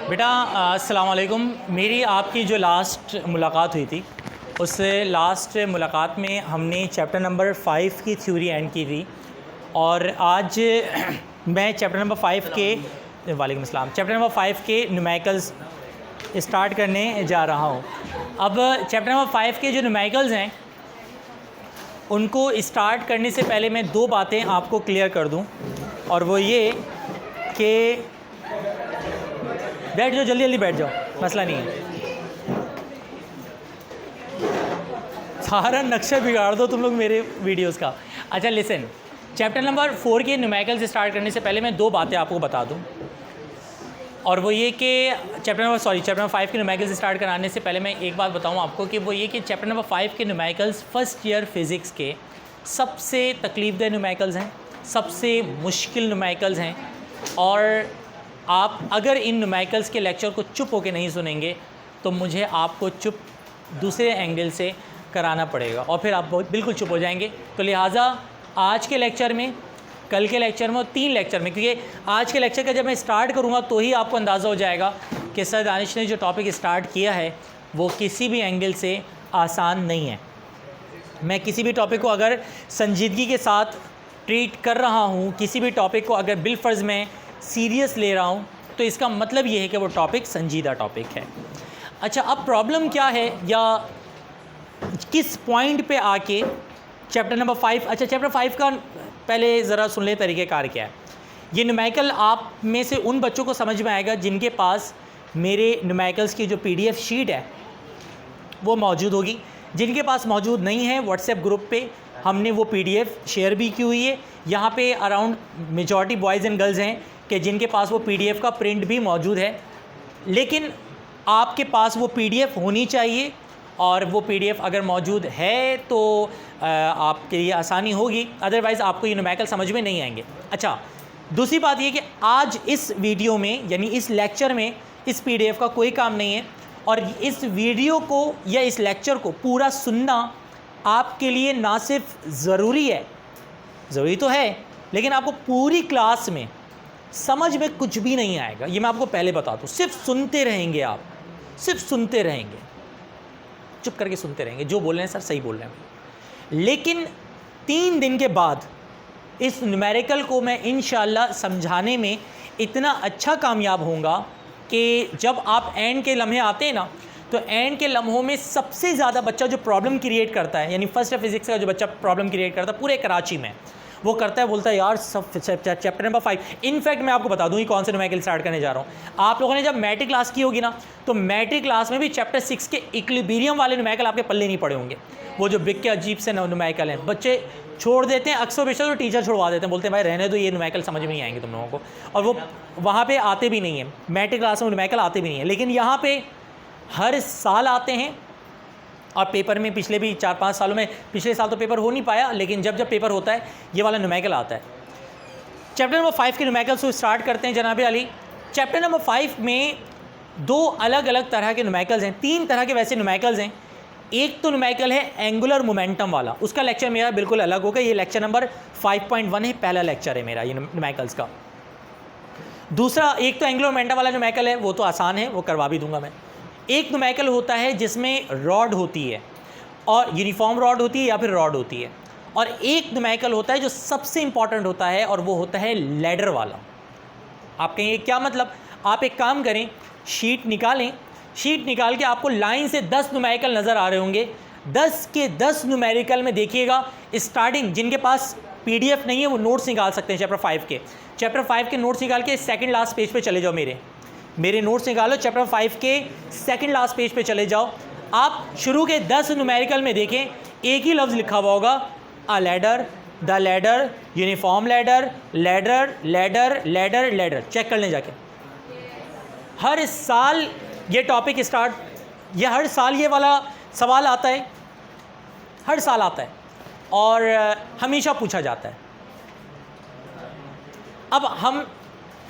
बेटा अस्सलाम वालेकुम। मेरी आपकी जो लास्ट मुलाकात हुई थी उस लास्ट मुलाकात में हमने चैप्टर नंबर 5 की थ्योरी एंड की थी और आज मैं चैप्टर नंबर 5 के वालेकुम अस्सलाम चैप्टर नंबर 5 के न्यूमेरिकल्स स्टार्ट करने जा रहा हूँ। अब चैप्टर नंबर 5 के जो न्यूमेरिकल्स हैं उनको स्टार्ट करने से पहले मैं दो बातें आपको क्लियर कर दूँ, और वो ये कि बैठ जाओ, जल्दी जल्दी बैठ जाओ, मसला नहीं है। सारा नक्शा बिगाड़ दो तुम लोग मेरे वीडियोस का। अच्छा लिसन, चैप्टर नंबर 4 के न्यूमेरिकल्स स्टार्ट करने से पहले मैं दो बातें आपको बता दूं, और वो ये कि चैप्टर नंबर 5 के न्यूमेरिकल्स स्टार्ट कराने से पहले मैं एक बात बताऊं आपको कि वो ये कि चैप्टर नंबर 5 के न्यूमेरिकल्स फर्स्ट ईयर फिज़िक्स के सबसे तकलीफ़देह न्यूमेरिकल्स हैं, सबसे मुश्किल न्यूमेरिकल्स हैं। और आप अगर इन न्यूमेरिकल्स के लेक्चर को चुप होकर नहीं सुनेंगे तो मुझे आपको चुप दूसरे एंगल से कराना पड़ेगा और फिर आप बिल्कुल चुप हो जाएंगे। तो लिहाजा आज के लेक्चर में, कल के लेक्चर में और 3 लेक्चर में, क्योंकि आज के लेक्चर का जब मैं स्टार्ट करूँगा तो ही आपको अंदाज़ा हो जाएगा कि सर दानिश ने जो टॉपिक स्टार्ट किया है वो किसी भी एंगल से आसान नहीं है। मैं किसी भी टॉपिक को अगर संजीदगी के साथ ट्रीट कर रहा हूँ, किसी भी टॉपिक को अगर बिलफर्ज में सीरियस ले रहा हूँ, तो इसका मतलब ये है कि वो टॉपिक संजीदा टॉपिक है। अच्छा, अब प्रॉब्लम क्या है या किस पॉइंट पे आके चैप्टर नंबर 5, अच्छा चैप्टर 5 का पहले ज़रा सुन ले तरीक़ेकार क्या है। ये न्यूमेरिकल आप में से उन बच्चों को समझ में आएगा जिनके पास मेरे न्यूमेरिकल्स की जो PDF शीट है वो मौजूद होगी। जिनके पास मौजूद नहीं है, व्हाट्सएप ग्रुप पे हमने वो PDF शेयर भी की हुई है। यहाँ पे around majority boys and girls हैं कि जिनके पास वो PDF का प्रिंट भी मौजूद है, लेकिन आपके पास वो PDF होनी चाहिए, और वो PDF अगर मौजूद है तो आपके लिए आसानी होगी, अदरवाइज़ आपको ये न्यूमेरिकल समझ में नहीं आएंगे। अच्छा, दूसरी बात ये कि आज इस वीडियो में यानी इस लेक्चर में इस PDF का कोई काम नहीं है, और इस वीडियो को या इस लेक्चर को पूरा सुनना आपके लिए ना सिर्फ ज़रूरी है, ज़रूरी तो है, लेकिन आपको पूरी क्लास में समझ में कुछ भी नहीं आएगा, ये मैं आपको पहले बता दूँ। सिर्फ सुनते रहेंगे, आप सिर्फ सुनते रहेंगे, चुप करके सुनते रहेंगे, जो बोल रहे हैं सर सही बोल रहे हैं। लेकिन 3 दिन के बाद इस न्यूमेरिकल को मैं इंशाल्लाह समझाने में इतना अच्छा कामयाब होऊंगा कि जब आप एंड के लम्हे आते हैं ना, तो एंड के लम्हों में सबसे ज़्यादा बच्चा जो प्रॉब्लम क्रिएट करता है, यानी फर्स्ट ईयर फिज़िक्स का जो बच्चा प्रॉब्लम क्रिएट करता है पूरे कराची में, वो करता है, बोलता है यार सब चैप्टर नंबर 5। इनफैक्ट मैं आपको बता दूँ कौन से न्यूमेरिकल स्टार्ट करने जा रहा हूँ। आप लोगों ने जब मैट्रिक क्लास की होगी ना, तो मैट्रिक क्लास में भी चैप्टर 6 के इक्विलिब्रियम वाले न्यूमेरिकल आपके पल्ले नहीं पड़े होंगे। वो जो बिग के अजीब से न्यूमेरिकल हैं, बच्चे छोड़ देते हैं, अक्सर बेशतर तो टीचर छुड़वा देते हैं, बोलते हैं भाई रहने दो, ये न्यूमेरिकल समझ में नहीं आएंगे तुम लोगों को, और वो वहाँ पर आते भी नहीं हैं, मैट्रिक क्लास में न्यूमेरिकल आते भी नहीं हैं। लेकिन यहाँ पर हर साल आते हैं, और पेपर में पिछले भी 4-5 सालों में, पिछले साल तो पेपर हो नहीं पाया, लेकिन जब जब पेपर होता है ये वाला न्यूमेरिकल आता है। चैप्टर नंबर 5 के न्यूमेरिकल्स को स्टार्ट करते हैं जनाब अली। चैप्टर नंबर 5 में 2 अलग अलग तरह के न्यूमेरिकल्स हैं, 3 तरह के वैसे न्यूमेरिकल्स हैं। एक तो न्यूमेरिकल है एंगुलर मोमेंटम वाला, उसका लेक्चर मेरा बिल्कुल अलग होगा, ये लेक्चर नंबर 5.1 है, पहला लेक्चर है मेरा ये न्यूमेरिकल्स का। दूसरा, एक तो एंगुलर मोमेंटम वाला न्यूमेरिकल है, वो तो आसान है, वो करवा भी दूंगा मैं। एक न्यूमेरिकल होता है जिसमें रॉड होती है, और यूनिफॉर्म रॉड होती है या फिर रॉड होती है, और एक न्यूमेरिकल होता है जो सबसे इंपॉर्टेंट होता है, और वो होता है लैडर वाला। आप कहेंगे क्या मतलब? आप एक काम करें, शीट निकालें, शीट निकाल के आपको लाइन से 10 न्यूमेरिकल नज़र आ रहे होंगे। 10 के 10 न्यूमेरिकल में देखिएगा स्टार्टिंग, जिनके पास PDF नहीं है वो नोट्स निकाल सकते हैं चैप्टर 5 के नोट्स निकाल के सेकेंड लास्ट पेज पे चले जाओ, मेरे नोट्स निकालो, चैप्टर 5 के सेकंड लास्ट पेज पे चले जाओ। आप शुरू के 10 न्यूमेरिकल में देखें, एक ही लफ्ज़ लिखा हुआ होगा, a letter, the letter, uniform letter, letter letter letter letter. Check कर लें जाके। हर साल ये टॉपिक स्टार्ट, ये हर साल ये वाला सवाल आता है, हर साल आता है, और हमेशा पूछा जाता है। अब हम,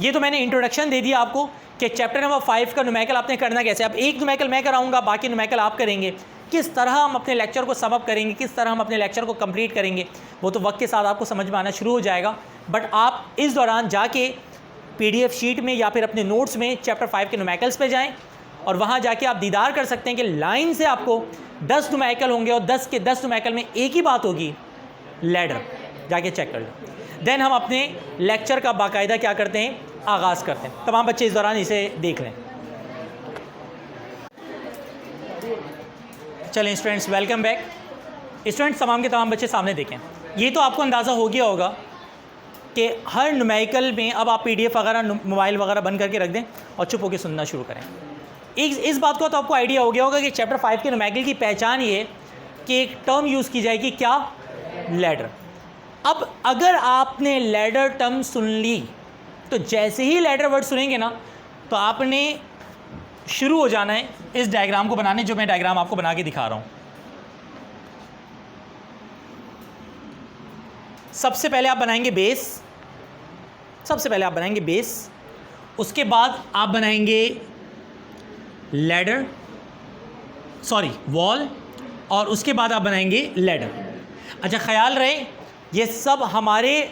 ये तो मैंने इंट्रोडक्शन दे दिया आपको कि चैप्टर नंबर 5 का न्यूमेरिकल आपने करना कैसे। अब एक न्यूमेरिकल मैं कराऊंगा, बाकी न्यूमेरिकल आप करेंगे। किस तरह हम अपने लेक्चर को सम अप करेंगे, किस तरह हम अपने लेक्चर को कंप्लीट करेंगे, वो तो वक्त के साथ आपको समझ में आना शुरू हो जाएगा। बट आप इस दौरान जाके PDF शीट में या फिर अपने नोट्स में चैप्टर 5 के न्यूमेरिकल्स पे जाएं और वहाँ जाके आप दीदार कर सकते हैं कि लाइन से आपको 10 न्यूमेरिकल होंगे और 10 के 10 न्यूमेरिकल में एक ही बात होगी, लैडर। जाके चेक कर लो। देन हम अपने लेक्चर का बाकायदा क्या करते हैं, आगाज़ करते हैं। तमाम बच्चे इस दौरान इसे देख लें। चलें स्टूडेंट्स, वेलकम बैक। स्टूडेंट्स, तमाम के तमाम बच्चे सामने देखें। ये तो आपको अंदाज़ा हो गया होगा कि हर न्यूमेरिकल में अब आप PDF वगैरह मोबाइल वगैरह बंद करके रख दें और चुप होकर सुनना शुरू करें। इस बात को तो आपको आइडिया हो गया होगा कि चैप्टर 5 के न्यूमेरिकल की पहचान ये कि एक टर्म यूज़ की जाएगी, क्या, लैडर। अब अगर आपने लैडर टर्म सुन ली तो जैसे ही लैडर वर्ड सुनेंगे ना तो आपने शुरू हो जाना है इस डायग्राम को बनाने, जो मैं डायग्राम आपको बना के दिखा रहा हूँ। सबसे पहले आप बनाएंगे बेस, उसके बाद आप बनाएंगे लैडर, वॉल, और उसके बाद आप बनाएंगे लैडर। अच्छा, ख्याल रहे ये सब हमारे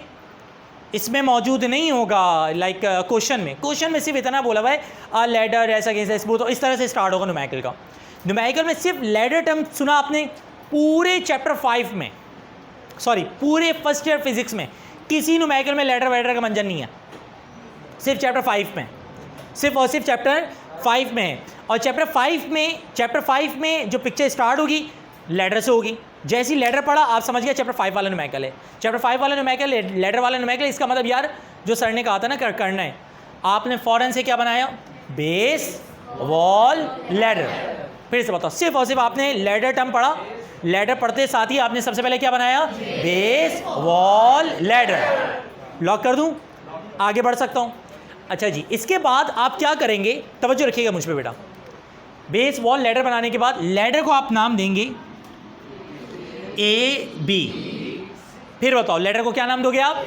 इसमें मौजूद नहीं होगा, लाइक क्वेश्चन में सिर्फ इतना बोला हुआ है लैडर ऐसा कैसे, तो इस तरह से स्टार्ट होगा न्यूमेरिकल का। न्यूमेरिकल में सिर्फ लैडर टर्म सुना आपने पूरे चैप्टर 5 में, पूरे फर्स्ट ईयर फिजिक्स में किसी न्यूमेरिकल में लैडर वैडर का मंजन नहीं है, सिर्फ चैप्टर 5 में, सिर्फ और सिर्फ चैप्टर 5 में है। और चैप्टर 5 में जो पिक्चर स्टार्ट होगी लैडर से होगी। जैसी लैडर पढ़ा आप समझ गया चैप्टर 5 वाला न्यूमेरिकल है, चैप्टर 5 वाला न्यूमेरिकल लैडर वाला न्यूमेरिकल। इसका मतलब यार जो सर ने कहा था ना करना है, आपने फ़ौरन से क्या बनाया, बेस, वॉल, लैडर। फिर से बताओ, सिर्फ और सिर्फ आपने लैडर टर्म पढ़ा, लैडर पढ़ते साथ ही आपने सबसे पहले क्या बनाया, बेस, वॉल, लैडर। लॉक कर दूं, आगे बढ़ सकता हूं। अच्छा जी, इसके बाद आप क्या करेंगे, तवज्जो रखिएगा मुझ पे बेटा। बेस, वॉल, लैडर बनाने के बाद लैडर को आप नाम देंगे AB। फिर बताओ लैडर को क्या नाम दोगे आप,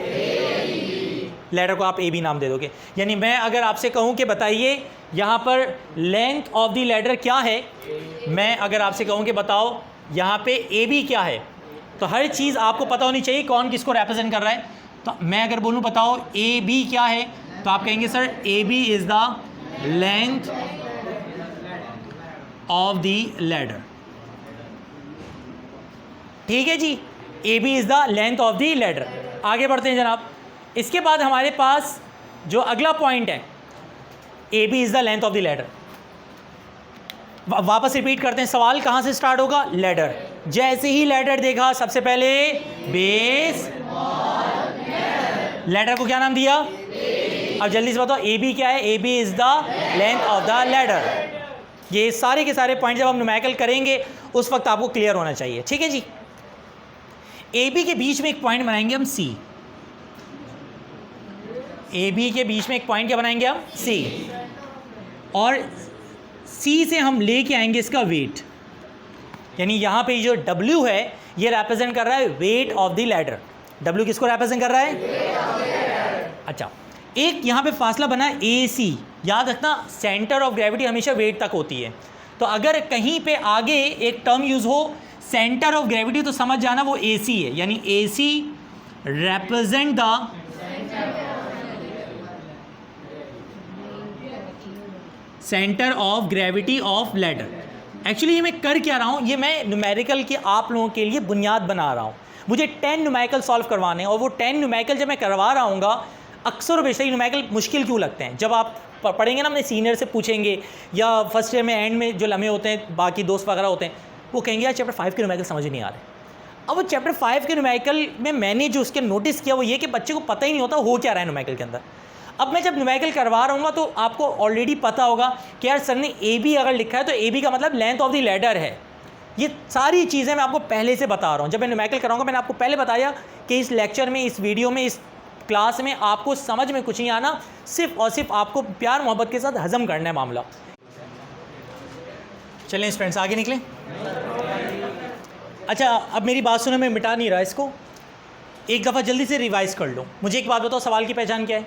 लैडर को आप AB नाम दे दोगे। यानी मैं अगर आपसे कहूं कि बताइए यहाँ पर लेंथ ऑफ द लैडर क्या है, मैं अगर आपसे कहूं कि बताओ यहाँ पे AB क्या है, तो हर चीज़ आपको पता होनी चाहिए कौन किसको रिप्रेजेंट कर रहा है। तो मैं अगर बोलूँ बताओ AB क्या है, तो आप कहेंगे sir AB is the length of the ladder. ठीक है जी, AB is the length of the ladder. आगे बढ़ते हैं जनाब। इसके बाद हमारे पास जो अगला पॉइंट है, AB is the length of the ladder. वापस रिपीट करते हैं, सवाल कहाँ से स्टार्ट होगा, लैडर। जैसे ही लैडर देखा सबसे पहले बेस, लैडर को क्या नाम दिया, अब जल्दी से बताओ AB क्या है, AB is the length of the ladder. ये सारे के सारे पॉइंट जब हम न्यूमेरिकल करेंगे उस वक्त आपको क्लियर होना चाहिए। ठीक है जी। AB के बीच में एक पॉइंट बनाएंगे हम C, AB के बीच में एक पॉइंट क्या बनाएंगे हम, C, और C से हम लेके आएंगे इसका वेट। यानी यहाँ पे जो W है ये रिप्रेजेंट कर रहा है weight of the ladder. W किसको रिप्रेजेंट कर रहा है, अच्छा। एक यहाँ पे फासला बना है AC, याद रखना सेंटर ऑफ ग्रेविटी हमेशा वेट तक होती है। तो अगर कहीं पे आगे एक टर्म यूज़ हो सेंटर ऑफ ग्रेविटी तो समझ जाना वो AC है, यानी AC represent the centre of gravity of ladder. Actually ये मैं कर क्या रहा हूँ, ये मैं न्यूमेरिकल की आप लोगों के लिए बुनियाद बना रहा हूँ। मुझे 10 न्यूमेरिकल सॉल्व करवाने हैं और वो 10 न्यूमेरिकल जब मैं करवा रहा हूँगा, अक्सर बेशक न्यूमेरिकल मुश्किल क्यों लगते हैं, जब आप पढ़ेंगे ना अपने सीनियर से पूछेंगे या फर्स्ट ईयर में एंड में जो लम्हे होते हैं बाकी दोस्त वगैरह होते हैं, वो कहेंगे यार चैप्टर 5 के न्यूमेरिकल समझ नहीं आ रहे। अब वो चैप्टर 5 के न्यूमेरिकल में मैंने जो उसके नोटिस किया वो ये कि बच्चे को पता ही नहीं होता हो क्या रहा है न्यूमेरिकल के अंदर। अब मैं जब न्यूमेरिकल करवा रहा हूँ तो आपको ऑलरेडी पता होगा कि यार सर ने AB अगर लिखा है तो AB का मतलब लेंथ ऑफ द लैडर है। ये सारी चीज़ें मैं आपको पहले से बता रहा हूँ। जब मैं न्यूमेरिकल कराऊंगा मैंने आपको पहले बताया कि इस लेक्चर में, इस वीडियो में, इस क्लास में आपको समझ में कुछ नहीं आना, सिर्फ और सिर्फ आपको प्यार मोहब्बत के साथ हजम करना है मामला। चलें स्टूडेंट्स आगे निकलें। अच्छा, अब मेरी बात सुनो, मैं मिटा नहीं रहा इसको, एक दफ़ा जल्दी से रिवाइज कर लो। मुझे एक बात बताओ, सवाल की पहचान क्या है?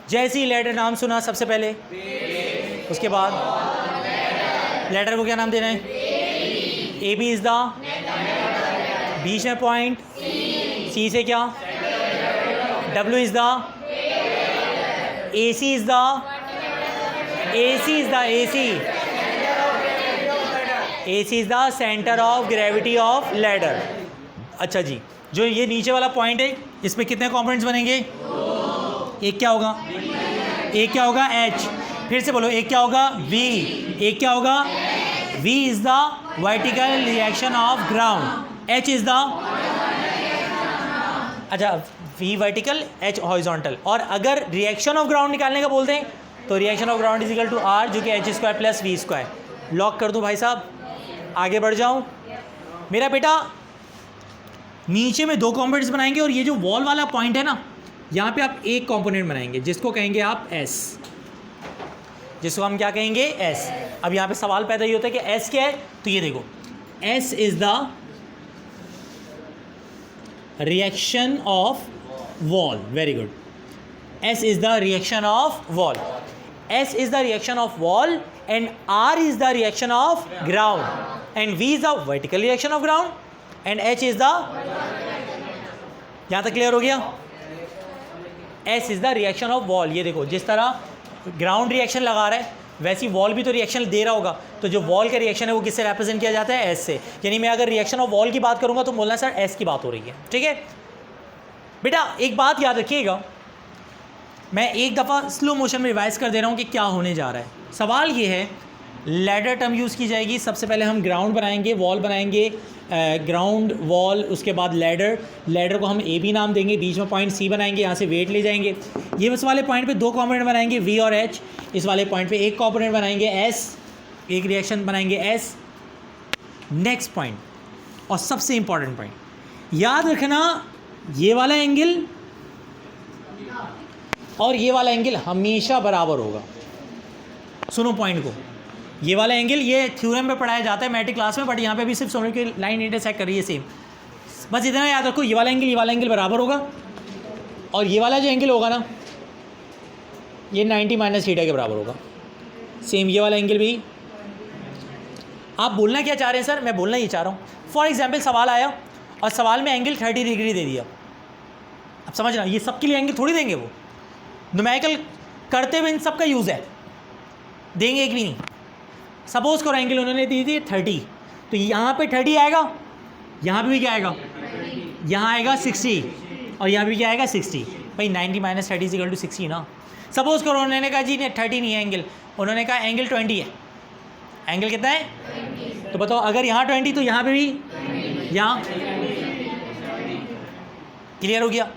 जैसे ही लैडर नाम सुना सबसे पहले, उसके बाद लैडर को क्या नाम देना है? AB इज़ द, बीच में पॉइंट, C से क्या? W is the AC is the center of gravity of ladder. अच्छा जी, जो ये नीचे वाला पॉइंट है इसमें कितने कंपोनेंट्स बनेंगे? एक क्या होगा? एक क्या होगा? H. फिर से बोलो, एक क्या होगा? V. एक क्या होगा? V is the vertical reaction of ground. H is the अच्छा V vertical, H horizontal. और अगर रिएक्शन ऑफ ग्राउंड निकालने का बोलते हैं तो reaction of ground is equal to R, जो कि H² प्लस V². लॉक कर दूं भाई साहब, आगे बढ़ जाऊं? मेरा बेटा नीचे में दो कंपोनेंट्स बनाएंगे और ये जो वॉल वाला पॉइंट है ना, यहाँ पे आप एक कंपोनेंट बनाएंगे जिसको कहेंगे आप S, जिसको हम क्या कहेंगे? S. अब यहाँ पे सवाल पैदा ये होता है कि S क्या है? तो ये देखो, S is the reaction of wall. Very good. S is the reaction of wall. S is the reaction of wall and R is the reaction of ground and V is the vertical reaction of ground and H is the, यहाँ तक clear हो गया? S is the reaction of wall. ये देखो, जिस तरह ground reaction लगा रहा है वैसी वॉल भी तो रिएक्शन दे रहा होगा, तो जो वॉल का रिएक्शन है वो किससे रिप्रेजेंट किया जाता है? S से. यानी मैं अगर रिएक्शन ऑफ वॉल की बात करूँगा तो बोलना सर S की बात हो रही है. ठीक है बेटा, एक बात याद रखिएगा, मैं एक दफ़ा स्लो मोशन में रिवाइज कर दे रहा हूँ कि क्या होने जा रहा है. सवाल ये है, लैडर टर्म यूज़ की जाएगी. सबसे पहले हम ग्राउंड बनाएंगे, वॉल बनाएंगे, ग्राउंड वॉल, उसके बाद लैडर को हम ए बी नाम देंगे, बीच में पॉइंट सी बनाएंगे, यहाँ से वेट ले जाएंगे. ये इस वाले पॉइंट पे दो कंपोनेंट बनाएंगे वी और एच. इस वाले पॉइंट पे एक कंपोनेंट बनाएंगे एस, एक रिएक्शन बनाएंगे एस. नेक्स्ट पॉइंट और सबसे इंपॉर्टेंट पॉइंट, याद रखना, ये वाला एंगल और ये वाला एंगल हमेशा बराबर होगा. सुनो पॉइंट को, ये वाला एंगल ये थ्योरम में पढ़ाया जाता है मैट्रिक क्लास में, बट यहाँ पे भी सिर्फ सोने की लाइन इंटरसेक्ट कर रही है सेम. बस इतना याद रखो, ये वाला एंगल बराबर होगा और ये वाला जो एंगल होगा ना, ये 90 माइनस थीटा के बराबर होगा. सेम ये वाला एंगल भी. आप बोलना क्या चाह रहे हैं सर? मैं बोलना ये चाह रहा हूँ, फॉर एग्जाम्पल सवाल आया और सवाल में एंगल 30 डिग्री दे दिया. अब समझना, ये सबके लिए एंगल थोड़ी देंगे, वो न्यूमेरिकल करते हुए इन सब का यूज़ है, देंगे एक भी नहीं. सपोज करो एंगल उन्होंने दी थी 30, तो यहाँ पे 30 आएगा, यहाँ पे भी क्या आएगा? यहाँ आएगा 60 और यहाँ भी क्या आएगा? 60. भाई 90 माइनस 30 इक्वल टू 60 ना. सपोज करो उन्होंने कहा जी नहीं 30 नहीं है एंगल, उन्होंने कहा एंगल 20 है. एंगल कितना है? 20. तो बताओ, अगर यहाँ 20 तो यहाँ पे भी, यहाँ. क्लियर हो गया?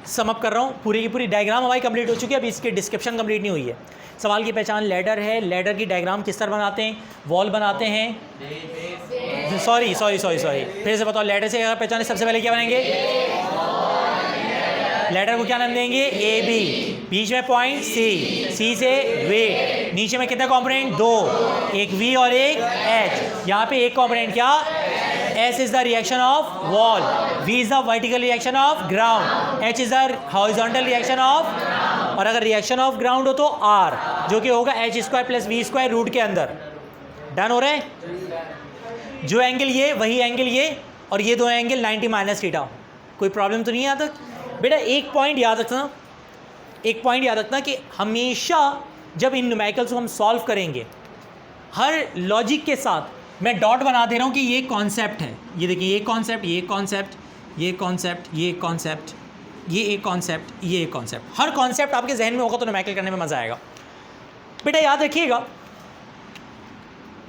सम अप कर रहा हूँ, पूरी की पूरी डायग्राम हमारी कंप्लीट हो चुकी है, अभी इसकी डिस्क्रिप्शन कंप्लीट नहीं हुई है. सवाल की पहचान लैडर है. लैडर की डायग्राम किस तरह बनाते हैं? वॉल बनाते हैं. सॉरी फिर से बताओ, लैडर से अगर पहचाने सबसे पहले क्या बनाएंगे? लैडर को क्या नाम देंगे? A B. बीच में पॉइंट सी से वेट. नीचे में कितने कंपोनेंट? दो, एक वी और एक एच. यहाँ पे एक कंपोनेंट क्या? S is the reaction of wall, V is the vertical reaction of ground, H is the horizontal reaction of, और अगर reaction of ground हो तो R, जो कि होगा H² प्लस V² रूट के अंदर. डन हो रहा है? जो एंगल ये, वही एंगल ये, और ये दो एंगल 90 माइनस थीटा. कोई प्रॉब्लम तो नहीं है यहाँ तक? बेटा एक पॉइंट याद रखना कि हमेशा जब इन न्यूमेरिकल्स को हम सॉल्व करेंगे, हर लॉजिक के साथ मैं डॉट बना दे रहा हूँ कि ये कॉन्सेप्ट है. ये देखिए, ये कॉन्सेप्ट, ये कॉन्सेप्ट, ये कॉन्सेप्ट, ये कॉन्सेप्ट, ये एक कॉन्सेप्ट, ये एक कॉन्सेप्ट. हर कॉन्सेप्ट आपके जहन में होगा तो न्यूमेरिकल करने में मज़ा आएगा. बेटा याद रखिएगा,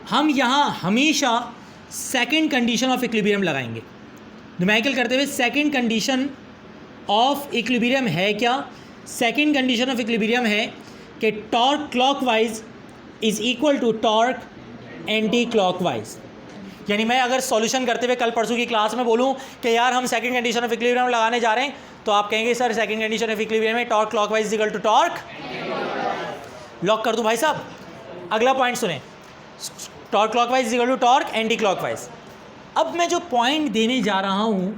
हम यहाँ हमेशा सेकंड कंडीशन ऑफ इक्विलिब्रियम लगाएंगे न्यूमेरिकल करते हुए. सेकंड कंडीशन ऑफ इक्विलिब्रियम है क्या? सेकंड कंडीशन ऑफ इक्विलिब्रियम है कि torque clockwise is equal to torque anti clockwise. यानी मैं अगर सॉल्यूशन करते हुए कल परसों की क्लास में बोलूं कि यार हम सेकंड कंडीशन ऑफ इक्विलिब्रियम लगाने जा रहे हैं, तो आप कहेंगे sir second condition of equilibrium में torque clockwise equal to torque. Lock कर दूं भाई साहब? अगला पॉइंट सुने, torque clockwise equal to torque anti clockwise. अब मैं जो पॉइंट देने जा रहा हूं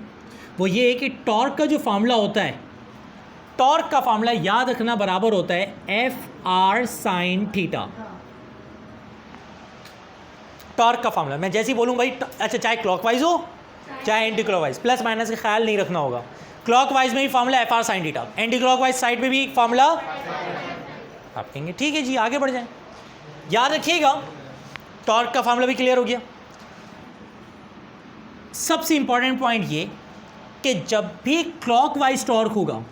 वो ये है कि टॉर्क का जो फार्मूला होता है, टॉर्क का फार्मूला याद रखना बराबर होता है FR sin थीटा. टॉर्क का फार्मूला मैं जैसे ही बोलूँ भाई, अच्छा चाहे क्लॉकवाइज हो चाहे एंटी क्लॉकवाइज, प्लस माइनस का ख्याल नहीं रखना होगा. क्लॉकवाइज में भी formula F R sine theta, anti clockwise side में भी फार्मूला। आप कहेंगे ठीक है जी आगे बढ़ जाए। याद रखिएगा टॉर्क का फार्मूला भी क्लियर हो गया। सबसे इंपॉर्टेंट पॉइंट ये कि जब भी क्लॉकवाइज टॉर्क होगा,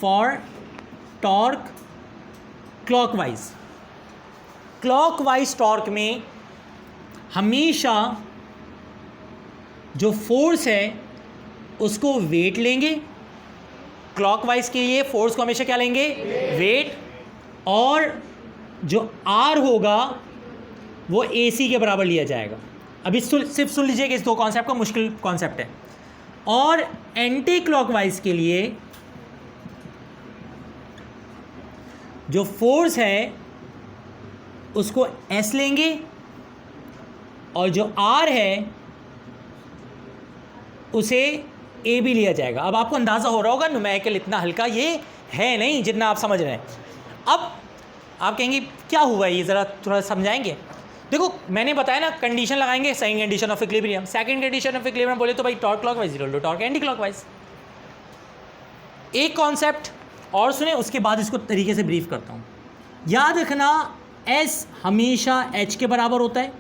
फॉर टॉर्क क्लॉकवाइज टॉर्क में हमेशा जो फोर्स है उसको वेट लेंगे। क्लॉकवाइज के लिए फोर्स को हमेशा क्या लेंगे? वेट। और जो आर होगा वो AC के बराबर लिया जाएगा। अभी सिर्फ सुन लीजिए कि इस दो कॉन्सेप्ट का मुश्किल कॉन्सेप्ट है। और एंटी क्लॉकवाइज के लिए जो फोर्स है उसको S लेंगे और जो R है उसे A भी लिया जाएगा। अब आपको अंदाज़ा हो रहा होगा न्यूमेरिकल इतना हल्का ये है नहीं जितना आप समझ रहे हैं। अब आप कहेंगे क्या हुआ ये, ज़रा थोड़ा समझाएंगे। देखो मैंने बताया ना, कंडीशन लगाएंगे, second condition of equilibrium. Second condition of equilibrium बोले तो भाई torque clockwise equal to torque anti clockwise. एक कॉन्सेप्ट और सुने, उसके बाद इसको तरीके से ब्रीफ करता हूँ। याद रखना S हमेशा H के बराबर होता है।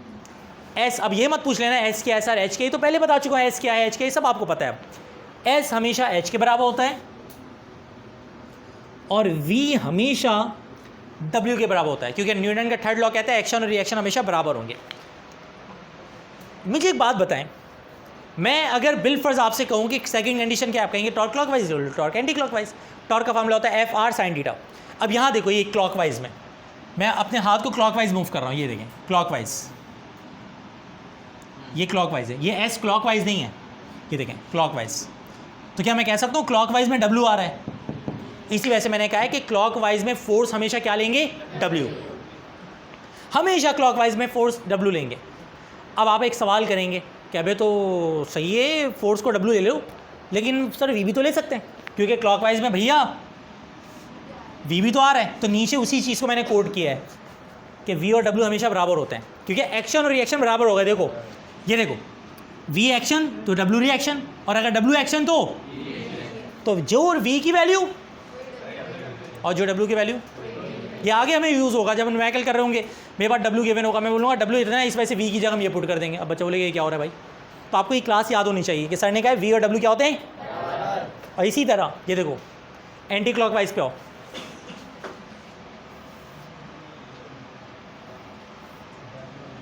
S, अब ये मत पूछ लेना S क्या है सर, H के, तो पहले बता चुका है S क्या है, H के सब आपको पता है। S हमेशा H के बराबर होता है और V हमेशा W के बराबर होता है, क्योंकि न्यूटन का थर्ड लॉ कहता है एक्शन और रिएक्शन हमेशा बराबर होंगे। मुझे एक बात बताएं, मैं अगर बिलफर्ज आपसे कहूँ कि सेकंड कंडीशन क्या, आप कहेंगे torque clockwise torque anti clockwise. Torque का फार्मूला होता है एफ आर साइन थीटा। अब यहाँ देखो ये क्लॉकवाइज में, मैं अपने हाथ को क्लॉकवाइज मूव कर रहा हूँ, ये देखें क्लॉकवाइज, ये क्लॉकवाइज है, ये एस क्लॉकवाइज नहीं है, ये देखें क्लॉकवाइज। तो क्या मैं कह सकता हूँ क्लॉकवाइज में डब्ल्यू आ रहा है? इसी वजह से मैंने कहा है कि क्लॉकवाइज में फोर्स हमेशा क्या लेंगे? डब्ल्यू। हमेशा क्लॉकवाइज में फोर्स डब्ल्यू लेंगे। अब आप एक सवाल करेंगे कि अबे तो सही है फोर्स को डब्ल्यू ले लो, लेकिन सर वी भी तो ले सकते हैं, क्योंकि क्लॉकवाइज में भैया वी भी तो आ रहा है। तो नीचे उसी चीज़ को मैंने कोट किया है कि वी और डब्ल्यू हमेशा बराबर होते हैं, क्योंकि एक्शन और रिएक्शन बराबर होगा। देखो ये देखो, वी एक्शन तो डब्ल्यू रिएक्शन, और अगर डब्ल्यू एक्शन तो जो वी की वैल्यू और जो डब्ल्यू की वैल्यू, ये आगे हमें यूज़ होगा जब हम न्यूमेरिकल कर रहे होंगे। मेरे पास डब्ल्यू गिवन होगा, मैं बोलूँगा डब्ल्यू इतना है, इस वजह से वी की जगह हम ये पुट कर देंगे। अब बच्चा बोलेगा ये क्या हो रहा है भाई? तो आपको ये क्लास याद होनी चाहिए कि सर ने कहा वी और डब्ल्यू क्या होते हैं। और इसी तरह ये देखो एंटी क्लॉकवाइज पे आओ,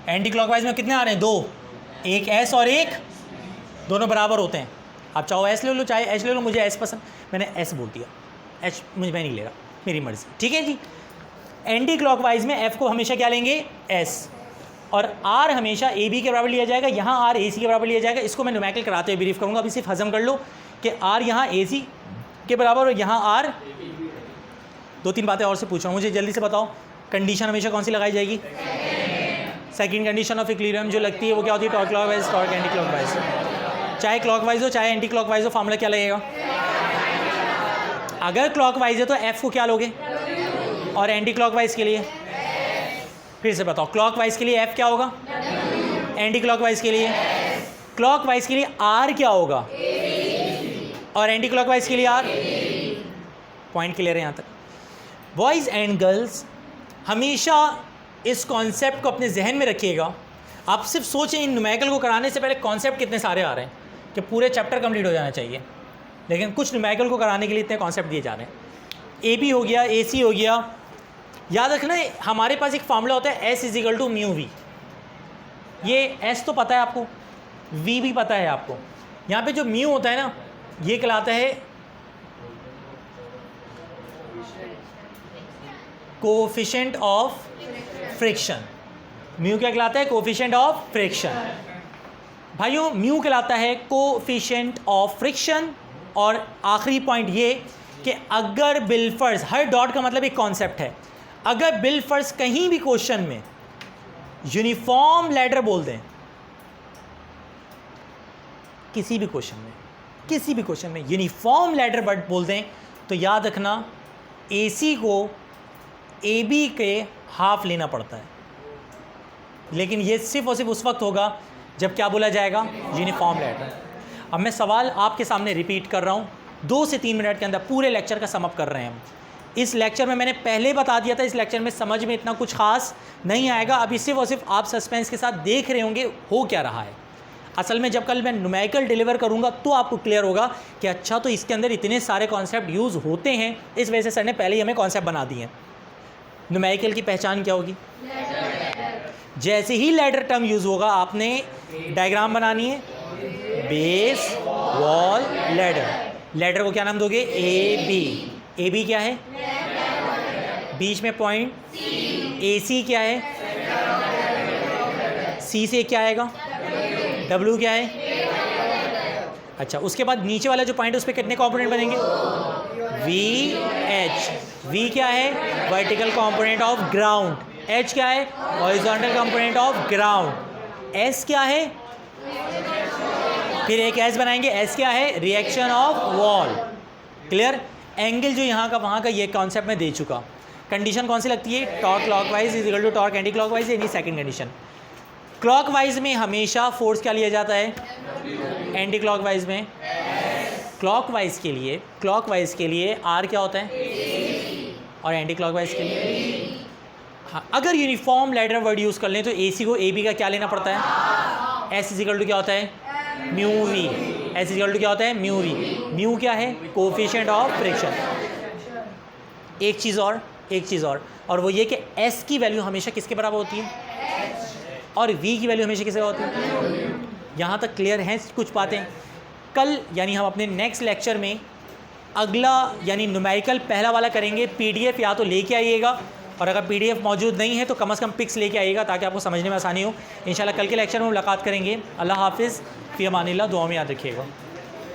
एंटी क्लॉकवाइज में कितने आ रहे हैं? दो, एक एस और एक, दोनों बराबर होते हैं। आप चाहो एस ले लो चाहे एच ले लो, मुझे एस पसंद, मैंने एस बोल दिया, एच मुझे मैं नहीं ले रहा, मेरी मर्जी, ठीक है जी। एंटी क्लॉकवाइज में एफ को हमेशा क्या लेंगे? एस, और आर हमेशा ए बी के बराबर लिया जाएगा, यहाँ आर ए सी के बराबर लिया जाएगा। इसको मैं न्यूमेरिकल कराते हुए ब्रीफ करूँगा, अभी सिर्फ हजम कर लो कि आर यहाँ ए सी के बराबर और यहाँ आर। दो तीन बातें और से पूछ रहा हूँ, मुझे जल्दी से बताओ कंडीशन हमेशा कौन सी लगाई जाएगी? सेकंड कंडीशन ऑफ इक्विलिब्रियम जो लगती है वो क्या होती है? Torque clockwise torque anti clockwise. चाहे क्लॉकवाइज हो चाहे एंटी क्लॉकवाइज हो, फार्मूला क्या लगेगा? अगर क्लॉकवाइज है तो एफ को क्या लोगे? और एंटी क्लॉकवाइज के लिए फिर से बताओ, क्लॉकवाइज के लिए एफ क्या होगा? एंटी क्लॉकवाइज के लिए, क्लॉकवाइज के लिए आर क्या होगा? और एंटी क्लॉकवाइज के लिए आर। पॉइंट क्लियर है यहाँ तक? बॉयज़ एंड गर्ल्स हमेशा इस कॉन्सेप्ट को अपने जहन में रखिएगा। आप सिर्फ सोचें इन न्यूमेरिकल को कराने से पहले कॉन्सेप्ट कितने सारे आ रहे हैं कि पूरे चैप्टर कंप्लीट हो जाना चाहिए, लेकिन कुछ न्यूमेरिकल को कराने के लिए इतने कॉन्सेप्ट दिए जा रहे हैं। ए बी हो गया, ए सी हो गया। याद रखना हमारे पास एक फार्मूला होता है S is equal to mu V. ये एस तो पता है आपको, वी भी पता है आपको। यहाँ पे जो म्यू होता है ना, ये कहलाता है कोएफिशिएंट ऑफ फ्रिक्शन। म्यू क्या कहलाता है? Coefficient of friction. भाइयों म्यू कहलाता है कोएफिशिएंट ऑफ फ्रिक्शन। और आखिरी पॉइंट ये कि अगर बिलफर्स, हर डॉट का मतलब एक कॉन्सेप्ट है, अगर बिलफर्स कहीं भी क्वेश्चन में यूनिफॉर्म लेटर बोल दें, किसी भी क्वेश्चन में यूनिफॉर्म लेटर वर्ड बोल दें, तो याद रखना AC को AB के हाफ लेना पड़ता है। लेकिन ये सिर्फ और सिर्फ उस वक्त होगा जब क्या बोला जाएगा? Uniform letter. अब मैं सवाल आपके सामने रिपीट कर रहा हूँ, 2 से 3 मिनट के अंदर पूरे लेक्चर का समअप कर रहे हैं हम। इस लेक्चर में मैंने पहले बता दिया था, इस लेक्चर में समझ में इतना कुछ खास नहीं आएगा। अभी सिर्फ और सिर्फ आप सस्पेंस के साथ देख रहे होंगे हो क्या रहा है। असल में जब कल मैं न्यूमेरिकल डिलीवर करूंगा तो आपको क्लियर होगा कि अच्छा तो इसके अंदर इतने सारे कॉन्सेप्ट यूज़ होते हैं, इस वजह से सर ने पहले ही हमें कॉन्सेप्ट बना दिए हैं। न्यूमेरिकल की पहचान क्या होगी? जैसे ही लैडर टर्म यूज़ होगा आपने डायग्राम बनानी है, बेस, वॉल, लैडर। लैडर को क्या नाम दोगे? A B. ए बी क्या है? बीच में पॉइंट। ए सी क्या है? सी से क्या आएगा? डब्ल्यू क्या है? अच्छा, उसके बाद नीचे वाला जो पॉइंट है उस पर कितने कंपोनेंट बनेंगे? V H. वी क्या है? Vertical component of ground. H क्या है? Horizontal component of ground. S क्या है? फिर एक एस बनाएंगे। एस क्या है? Reaction of wall. Clear? Angle जो यहाँ का वहाँ का ये कॉन्सेप्ट में दे चुका। कंडीशन कौन सी लगती है? Torque clockwise is equal to torque anti clockwise, यानी सेकंड कंडीशन। क्लॉकवाइज में हमेशा फोर्स क्या लिया जाता है? एंटी क्लॉकवाइज में क्लॉकवाइज के लिए आर क्या होता है? और एंटी क्लॉकवाइज के लिए हाँ, अगर यूनिफॉर्म लैडर वर्ड यूज़ कर लें तो ए सी को ए बी का क्या लेना पड़ता है? एस इज इक्वल टू क्या होता है? Mu V. S is equal to क्या होता है? Mu V. म्यू क्या है? Coefficient of friction. एक चीज़ और वो ये कि एस की वैल्यू हमेशा किसके बराबर होती है? और वी की वैल्यू हमेशा किसके बराबर होती है? यहाँ तक क्लियर हैं कुछ बातें? कल यानी हम अपने नेक्स्ट लेक्चर में अगला यानी न्यूमेरिकल पहला वाला करेंगे। पीडीएफ या तो लेके आइएगा, और अगर पीडीएफ मौजूद नहीं है तो कम से कम पिक्स लेके आइएगा ताकि आपको समझने में आसानी हो। इंशाल्लाह कल के लेक्चर में मुलाकात करेंगे। अल्लाह हाफिज़, फ़ी अमानिल्लाह, दुआ में याद रखिएगा।